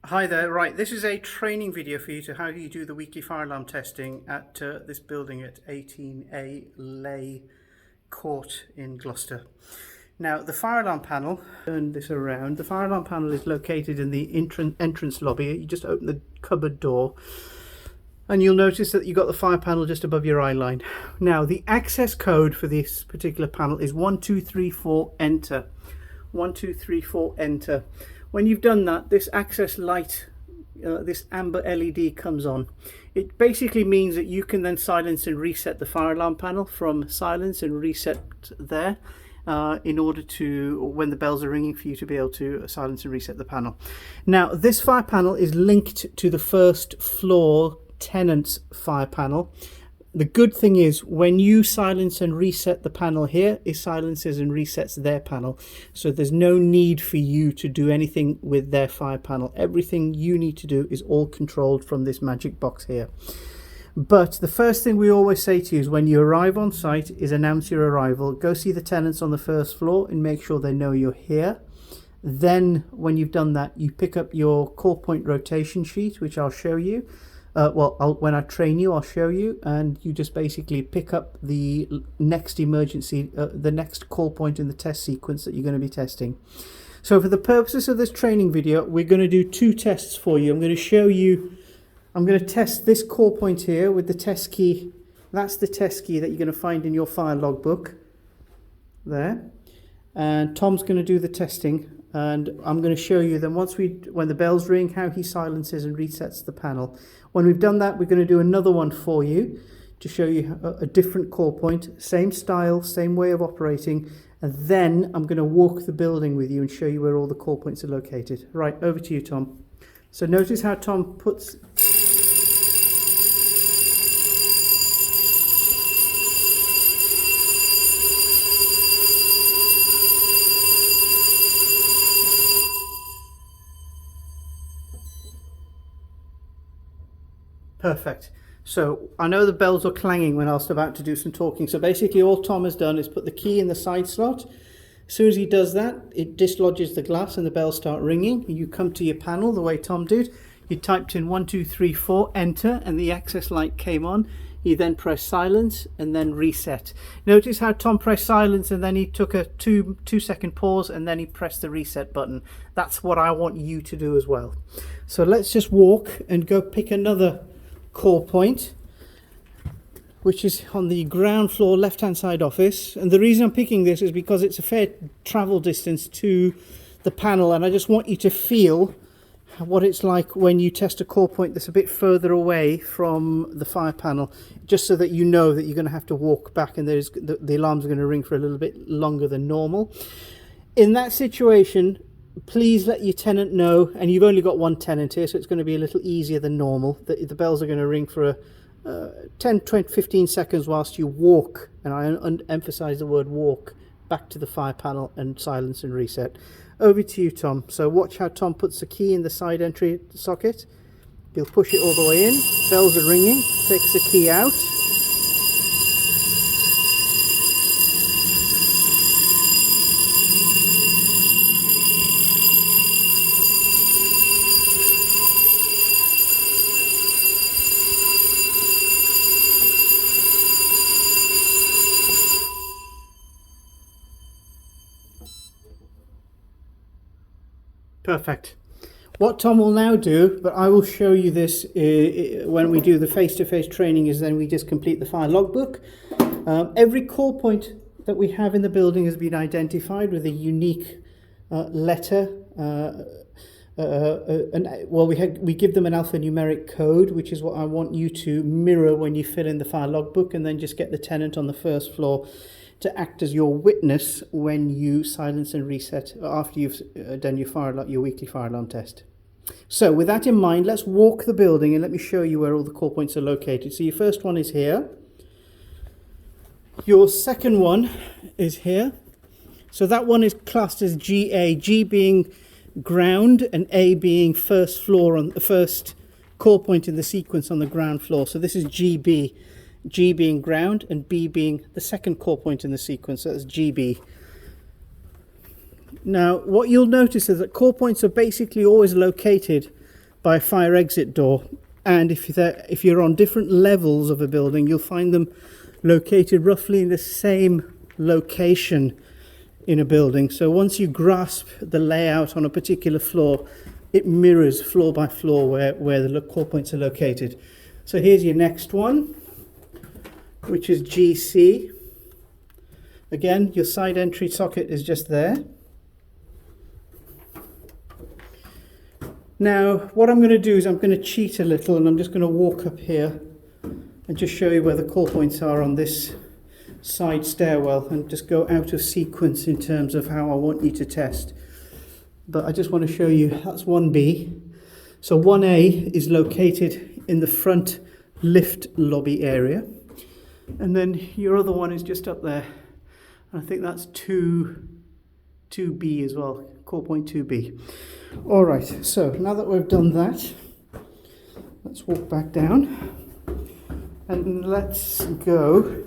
Hi there, right, this is a training video for you to how you do the weekly fire alarm testing at this building at 18A Lay Court in Gloucester. Now the fire alarm panel, turn this around, the fire alarm panel is located in the entrance lobby. You just open the cupboard door and you'll notice that you've got the fire panel just above your eye line. Now the access code for this particular panel is 1234 enter. 1234 enter. When you've done that, this access light, this amber LED comes on. It basically means that you can then silence and reset the fire alarm panel from silence and reset there in order to, when the bells are ringing, for you to be able to silence and reset the panel. Now, this fire panel is linked to the first floor tenant's fire panel. The good thing is when you silence and reset the panel here, it silences and resets their panel. So there's no need for you to do anything with their fire panel. Everything you need to do is all controlled from this magic box here. But the first thing we always say to you is when you arrive on site is announce your arrival. Go see the tenants on the first floor and make sure they know you're here. Then when you've done that, you pick up your call point rotation sheet, which I'll show you. When I train you, I'll show you, and you just basically pick up the next emergency, the next call point in the test sequence that you're going to be testing. So for the purposes of this training video, we're going to do two tests for you. I'm going to show you, I'm going to test this call point here with the test key. That's the test key that you're going to find in your fire logbook there. And Tom's going to do the testing. And I'm going to show you then when the bells ring, how he silences and resets the panel. When we've done that, we're going to do another one for you to show you a different call point, same style, same way of operating. And then I'm going to walk the building with you and show you where all the call points are located. Right, over to you, Tom. So notice how Tom puts... Perfect. So I know the bells were clanging when I was about to do some talking. So basically all Tom has done is put the key in the side slot. As soon as he does that, it dislodges the glass and the bells start ringing. You come to your panel the way Tom did. You typed in 1234, enter, and the access light came on. He then pressed silence and then reset. Notice how Tom pressed silence and then he took a two-second pause and then he pressed the reset button. That's what I want you to do as well. So let's just walk and go pick another call point, which is on the ground floor left hand side office. And the reason I'm picking this is because it's a fair travel distance to the panel, and I just want you to feel what it's like when you test a call point that's a bit further away from the fire panel, just so that you know that you're going to have to walk back and the alarms are going to ring for a little bit longer than normal. In that situation, please let your tenant know, and you've only got one tenant here, so it's going to be a little easier than normal. The bells are going to ring for 10, 20, 15 seconds whilst you walk, and I emphasize the word walk, back to the fire panel and silence and reset. Over to you, Tom. So watch how Tom puts the key in the side entry socket. He'll push it all the way in, bells are ringing, takes the key out. Perfect. What Tom will now do, but I will show you this when we do the face-to-face training, is then we just complete the fire logbook. Every call point that we have in the building has been identified with a unique letter. We give them an alphanumeric code, which is what I want you to mirror when you fill in the fire logbook, and then just get the tenant on the first floor to act as your witness when you silence and reset after you've done your weekly fire alarm test. So with that in mind, let's walk the building and let me show you where all the call points are located. So your first one is here. Your second one is here. So that one is classed as GA, G being ground and A being first floor on the first call point in the sequence on the ground floor. So this is GB. G being ground and B being the second call point in the sequence, so that's GB. Now what you'll notice is that call points are basically always located by a fire exit door. And if you're on different levels of a building, you'll find them located roughly in the same location in a building. So once you grasp the layout on a particular floor, it mirrors floor by floor where the call points are located. So here's your next one, which is GC. Again, your side entry socket is just there. Now, what I'm going to do is I'm going to cheat a little, and I'm just going to walk up here and just show you where the call points are on this side stairwell, and just go out of sequence in terms of how I want you to test. But I just want to show you, that's 1B. So 1A is located in the front lift lobby area. And then your other one is just up there. I think that's 2B as well, call point 2B. All right, so now that we've done that, let's walk back down and let's go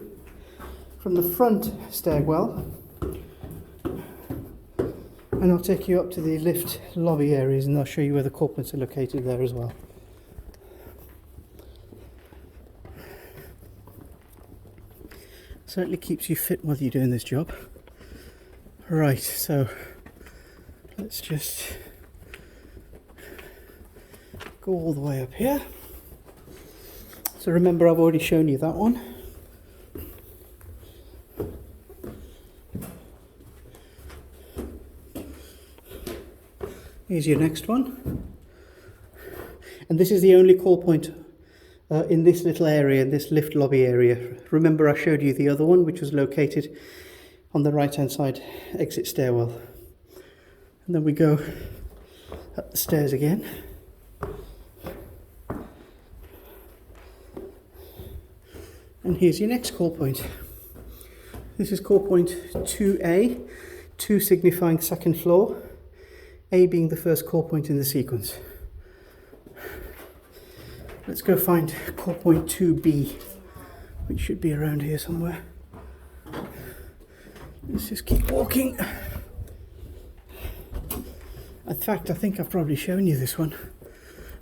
from the front stairwell, and I'll take you up to the lift lobby areas, and I'll show you where the call points are located there as well. Certainly keeps you fit while you're doing this job. Right, so let's just go all the way up here. So remember, I've already shown you that one. Here's your next one. And this is the only call point in this little area, in this lift lobby area. Remember, I showed you the other one, which was located on the right hand side exit stairwell. And then we go up the stairs again. And here's your next call point. This is call point 2A, 2 signifying second floor, A being the first call point in the sequence. Let's go find call point 2B, which should be around here somewhere. Let's just keep walking. In fact, I think I've probably shown you this one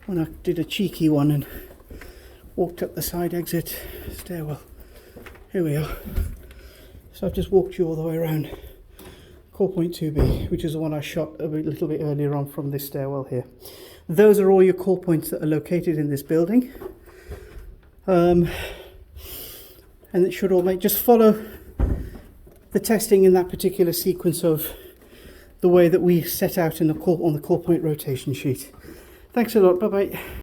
when I did a cheeky one and walked up the side exit stairwell. Here we are. So I've just walked you all the way around call point 2B, which is the one I shot a little bit earlier on from this stairwell here. Those are all your call points that are located in this building. And it should all just follow the testing in that particular sequence of the way that we set out in on the call point rotation sheet. Thanks a lot. Bye bye.